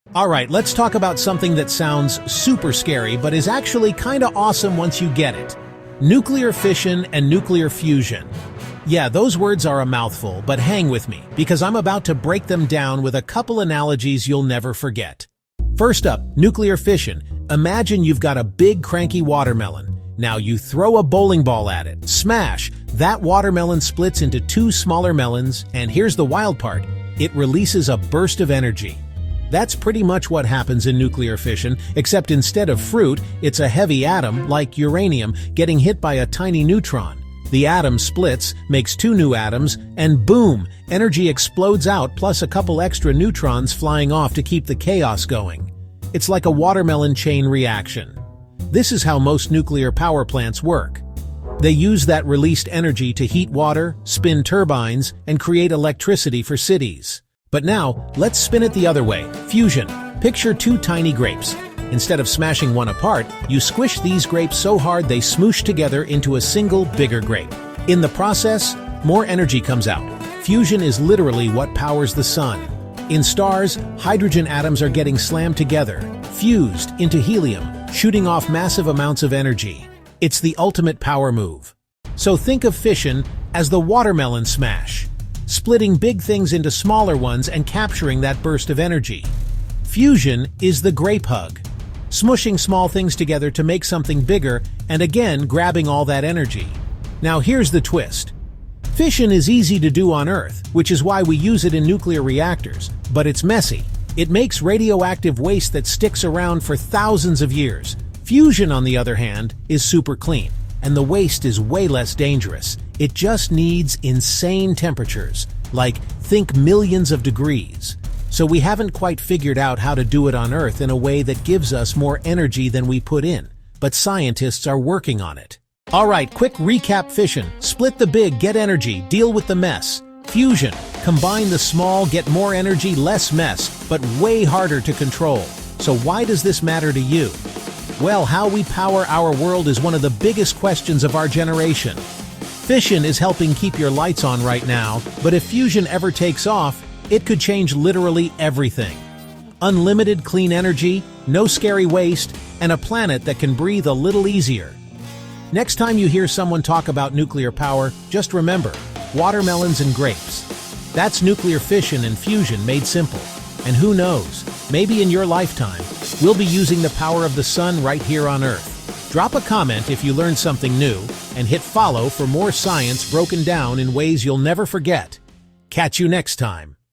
Alright, let's talk about something that sounds super scary but is actually kinda awesome once you get it. Nuclear fission and nuclear fusion. Yeah, those words are a mouthful, but hang with me, because I'm about to break them down with a couple analogies you'll never forget. First up, nuclear fission. Imagine you've got a big cranky watermelon. Now you throw a bowling ball at it. Smash! That watermelon splits into two smaller melons, and here's the wild part. It releases a burst of energy. That's pretty much what happens in nuclear fission, except instead of fruit, it's a heavy atom, like uranium, getting hit by a tiny neutron. The atom splits, makes two new atoms, and boom! Energy explodes out plus a couple extra neutrons flying off to keep the chaos going. It's like a watermelon chain reaction. This is how most nuclear power plants work. They use that released energy to heat water, spin turbines, and create electricity for cities. But now, let's spin it the other way. Fusion. Picture two tiny grapes. Instead of smashing one apart, you squish these grapes so hard they smoosh together into a single, bigger grape. In the process, more energy comes out. Fusion is literally what powers the sun. In stars, hydrogen atoms are getting slammed together, fused into helium, shooting off massive amounts of energy. It's the ultimate power move. So think of fission as the watermelon smash, splitting big things into smaller ones and capturing that burst of energy. Fusion is the grape hug, smushing small things together to make something bigger and again grabbing all that energy. Now here's the twist. Fission is easy to do on Earth, which is why we use it in nuclear reactors, but it's messy. It makes radioactive waste that sticks around for thousands of years. Fusion, on the other hand, is super clean, and the waste is way less dangerous. It just needs insane temperatures, like think millions of degrees. So we haven't quite figured out how to do it on Earth in a way that gives us more energy than we put in, but scientists are working on it. Alright, quick recap. Fission. Split the big, get energy, deal with the mess. Fusion. Combine the small, get more energy, less mess, but way harder to control. So why does this matter to you? Well, how we power our world is one of the biggest questions of our generation. Fission is helping keep your lights on right now, but if fusion ever takes off, it could change literally everything. Unlimited clean energy, no scary waste, and a planet that can breathe a little easier. Next time you hear someone talk about nuclear power, just remember, watermelons and grapes. That's nuclear fission and fusion made simple. And who knows, maybe in your lifetime, we'll be using the power of the sun right here on Earth. Drop a comment if you learned something new, and hit follow for more science broken down in ways you'll never forget. Catch you next time.